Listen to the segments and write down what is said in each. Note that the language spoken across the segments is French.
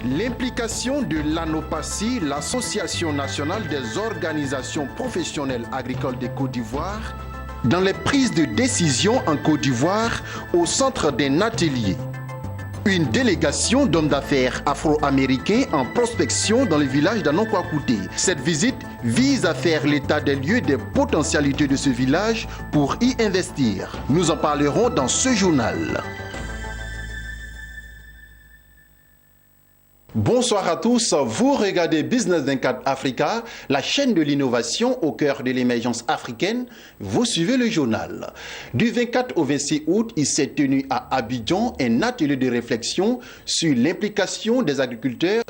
L'implication de l'ANOPACI, l'Association nationale des organisations professionnelles agricoles de Côte d'Ivoire, dans les prises de décision en Côte d'Ivoire au centre d'un atelier. Une délégation d'hommes d'affaires afro-américains en prospection dans le village d'Anokwakouté. Cette visite vise à faire l'état des lieux des potentialités de ce village pour y investir. Nous en parlerons dans ce journal. Bonsoir à tous, vous regardez Business 24 Africa, la chaîne de l'innovation au cœur de l'émergence africaine. Vous suivez le journal. Du 24 au 26 août, il s'est tenu à Abidjan un atelier de réflexion sur l'implication des agriculteurs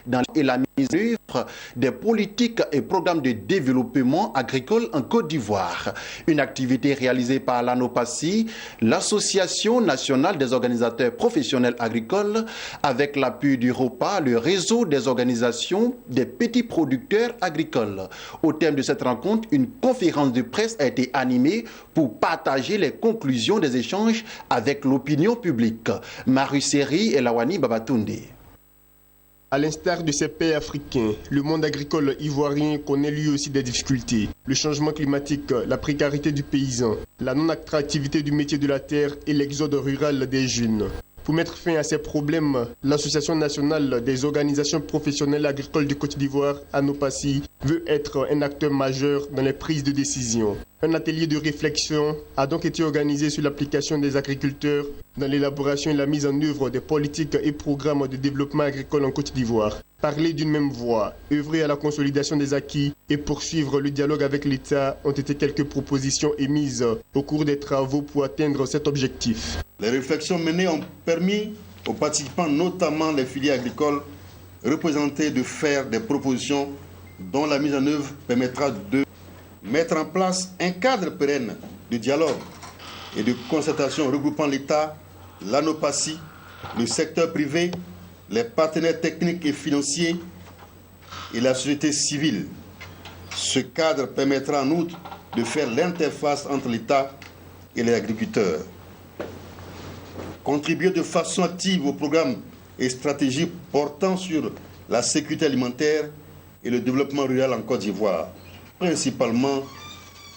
dans la mise en œuvre des politiques et programmes de développement agricole en Côte d'Ivoire. Une activité réalisée par l'ANOPACI, l'Association nationale des organisateurs professionnels agricoles, avec l'appui du ROPA, le réseau des organisations des petits producteurs agricoles. Au terme de cette rencontre, une conférence de presse a été animée pour partager les conclusions des échanges avec l'opinion publique. Maruseri et Lawani Babatunde. À l'instar de ces pays africains, le monde agricole ivoirien connaît lui aussi des difficultés. Le changement climatique, la précarité du paysan, la non-attractivité du métier de la terre et l'exode rural des jeunes. Pour mettre fin à ces problèmes, l'Association nationale des organisations professionnelles agricoles de Côte d'Ivoire, ANOPACI, veut être un acteur majeur dans les prises de décision. Un atelier de réflexion a donc été organisé sur l'application des agriculteurs dans l'élaboration et la mise en œuvre des politiques et programmes de développement agricole en Côte d'Ivoire. Parler d'une même voix, œuvrer à la consolidation des acquis et poursuivre le dialogue avec l'État ont été quelques propositions émises au cours des travaux pour atteindre cet objectif. Les réflexions menées ont permis aux participants, notamment les filières agricoles représentées, de faire des propositions dont la mise en œuvre permettra de mettre en place un cadre pérenne de dialogue et de concertation regroupant l'État, l'ANOPACI, le secteur privé, les partenaires techniques et financiers et la société civile. Ce cadre permettra en outre de faire l'interface entre l'État et les agriculteurs. Contribuer de façon active aux programmes et stratégies portant sur la sécurité alimentaire et le développement rural en Côte d'Ivoire, principalement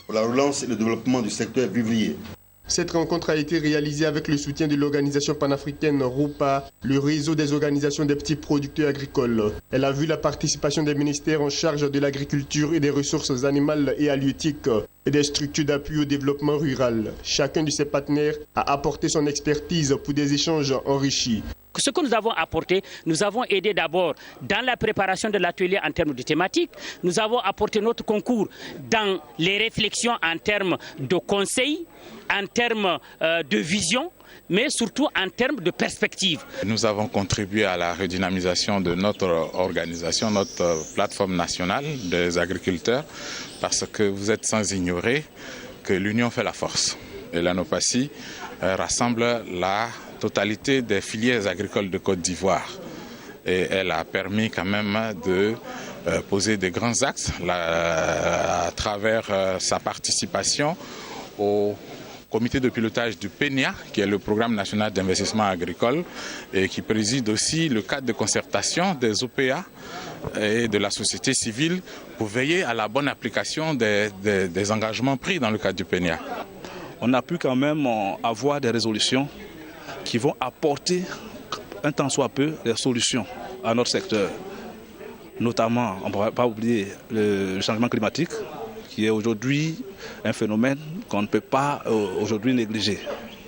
pour la relance et le développement du secteur vivrier. Cette rencontre a été réalisée avec le soutien de l'organisation panafricaine ROPA, le réseau des organisations des petits producteurs agricoles. Elle a vu la participation des ministères en charge de l'agriculture et des ressources animales et halieutiques et des structures d'appui au développement rural. Chacun de ses partenaires a apporté son expertise pour des échanges enrichis. Ce que nous avons apporté, nous avons aidé d'abord dans la préparation de l'atelier en termes de thématiques. Nous avons apporté notre concours dans les réflexions en termes de conseils, en termes de vision, mais surtout en termes de perspective. Nous avons contribué à la redynamisation de notre organisation, notre plateforme nationale des agriculteurs, parce que vous êtes sans ignorer que l'union fait la force. Et l'ANOPACI rassemble la totalité des filières agricoles de Côte d'Ivoire. Et elle a permis quand même de poser des grands axes à travers sa participation au comité de pilotage du PENIA, qui est le programme national d'investissement agricole, et qui préside aussi le cadre de concertation des OPA et de la société civile pour veiller à la bonne application des engagements pris dans le cadre du PENIA. On a pu quand même avoir des résolutions qui vont apporter un tant soit peu des solutions à notre secteur. Notamment, on ne pourra pas oublier le changement climatique, qui est aujourd'hui un phénomène qu'on ne peut pas aujourd'hui négliger,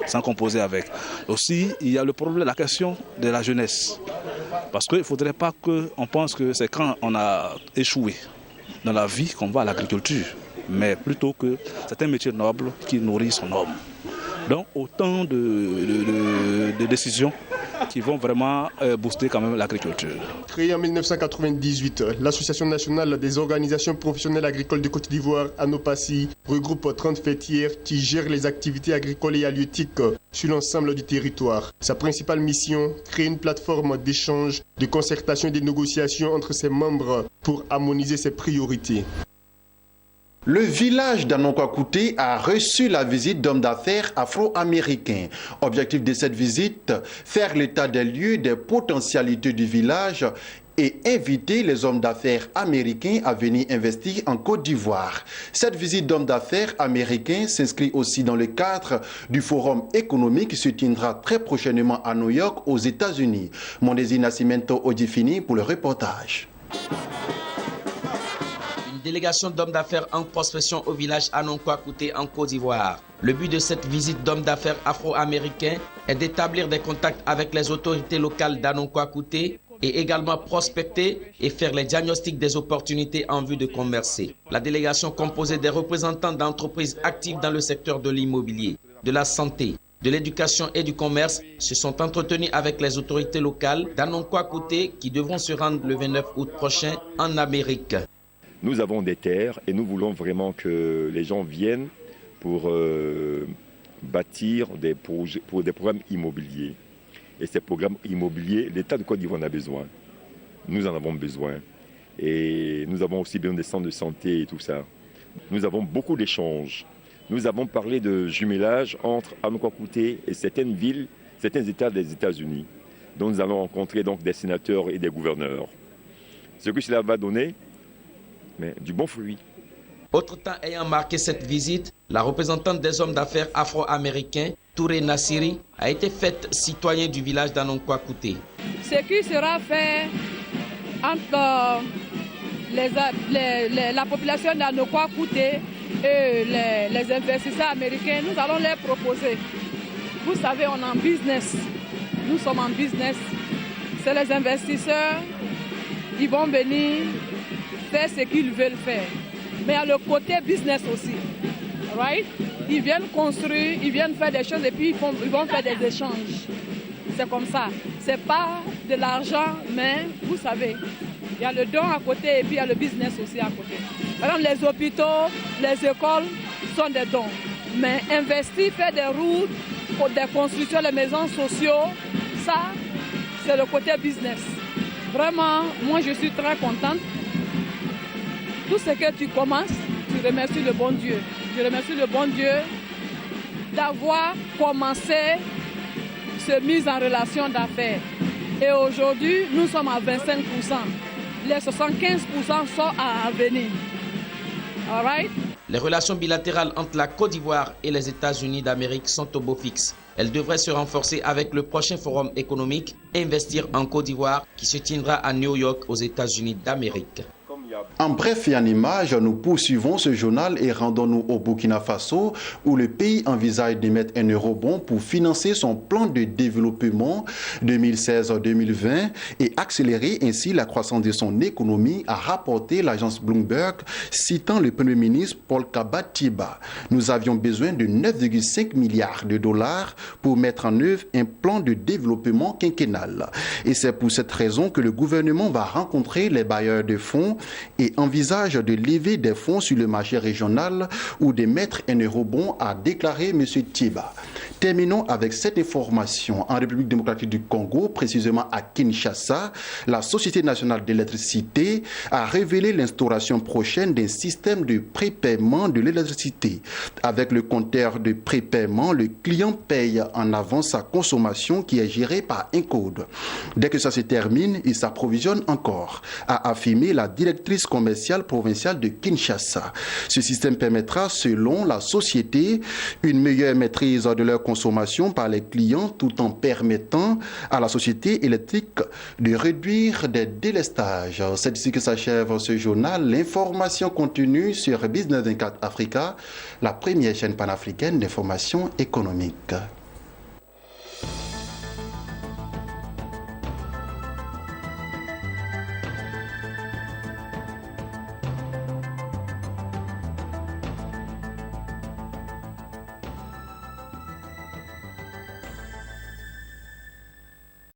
sans composer avec. Aussi, il y a le problème, la question de la jeunesse. Parce qu'il ne faudrait pas qu'on pense que c'est quand on a échoué dans la vie qu'on va à l'agriculture, mais plutôt que c'est un métier noble qui nourrit son homme. Donc autant de décisions qui vont vraiment booster quand même l'agriculture. Créée en 1998, l'Association nationale des organisations professionnelles agricoles de Côte d'Ivoire, ANOPACI, regroupe 30 fêtières qui gèrent les activités agricoles et halieutiques sur l'ensemble du territoire. Sa principale mission, créer une plateforme d'échange, de concertation et de négociation entre ses membres pour harmoniser ses priorités. Le village d'Anokwakouté a reçu la visite d'hommes d'affaires afro-américains. Objectif de cette visite, faire l'état des lieux des potentialités du village et inviter les hommes d'affaires américains à venir investir en Côte d'Ivoire. Cette visite d'hommes d'affaires américains s'inscrit aussi dans le cadre du forum économique qui se tiendra très prochainement à New York, aux États-Unis. Mondesi Nascimento Odifini pour le reportage. Délégation d'hommes d'affaires en prospection au village Anokwakouté en Côte d'Ivoire. Le but de cette visite d'hommes d'affaires afro-américains est d'établir des contacts avec les autorités locales d'Anokwakouté et également prospecter et faire les diagnostics des opportunités en vue de commercer. La délégation composée des représentants d'entreprises actives dans le secteur de l'immobilier, de la santé, de l'éducation et du commerce se sont entretenus avec les autorités locales d'Anokwakouté qui devront se rendre le 29 août prochain en Amérique. Nous avons des terres et nous voulons vraiment que les gens viennent pour bâtir des programmes immobiliers. Et ces programmes immobiliers, l'État de Côte d'Ivoire en a besoin. Nous en avons besoin. Et nous avons aussi besoin des centres de santé et tout ça. Nous avons beaucoup d'échanges. Nous avons parlé de jumelage entre Anokwakouté et certaines villes, certains États des États-Unis. Donc nous allons rencontrer donc des sénateurs et des gouverneurs. Ce que cela va donner, mais du bon fruit. Autre temps ayant marqué cette visite, la représentante des hommes d'affaires afro-américains, Touré Nassiri, a été faite citoyen du village d'Anokwakouté. Ce qui sera fait entre la population d'Anokwakouté et les investisseurs américains, nous allons leur proposer. Vous savez, on est en business. Nous sommes en business. C'est les investisseurs, ils vont venir faire ce qu'ils veulent faire. Mais il y a le côté business aussi. Right? Ils viennent construire, ils viennent faire des choses et puis ils vont faire des échanges. C'est comme ça. Ce n'est pas de l'argent, mais vous savez, il y a le don à côté et puis il y a le business aussi à côté. Par exemple, les hôpitaux, les écoles sont des dons. Mais investir, faire des routes, des constructions, les maisons sociaux, ça, c'est le côté business. Vraiment, moi je suis très contente. Tout ce que tu commences, tu remercies le bon Dieu. Je remercie le bon Dieu d'avoir commencé cette mise en relation d'affaires. Et aujourd'hui, nous sommes à 25%. Les 75% sont à venir. All right? Les relations bilatérales entre la Côte d'Ivoire et les États-Unis d'Amérique sont au beau fixe. Elles devraient se renforcer avec le prochain forum économique Investir en Côte d'Ivoire qui se tiendra à New York aux États-Unis d'Amérique. En bref et en images, nous poursuivons ce journal et rendons-nous au Burkina Faso où le pays envisage d'émettre un eurobond pour financer son plan de développement 2016-2020 et accélérer ainsi la croissance de son économie, a rapporté l'agence Bloomberg citant le Premier ministre Paul Kabatiba. Nous avions besoin de 9,5 milliards de dollars pour mettre en œuvre un plan de développement quinquennal. Et c'est pour cette raison que le gouvernement va rencontrer les bailleurs de fonds et envisage de lever des fonds sur le marché régional ou de mettre un eurobond, a déclaré M. Thieba. Terminons avec cette information. En République démocratique du Congo, précisément à Kinshasa, la Société nationale d'électricité a révélé l'instauration prochaine d'un système de prépaiement de l'électricité. Avec le compteur de prépaiement, le client paye en avance sa consommation qui est gérée par un code. Dès que ça se termine, il s'approvisionne encore, a affirmé la directrice commerciale provinciale de Kinshasa. Ce système permettra, selon la société, une meilleure maîtrise de leur consommation par les clients tout en permettant à la société électrique de réduire des délestages. C'est ici que s'achève ce journal. L'information continue sur Business 24 Africa, la première chaîne panafricaine d'information économique.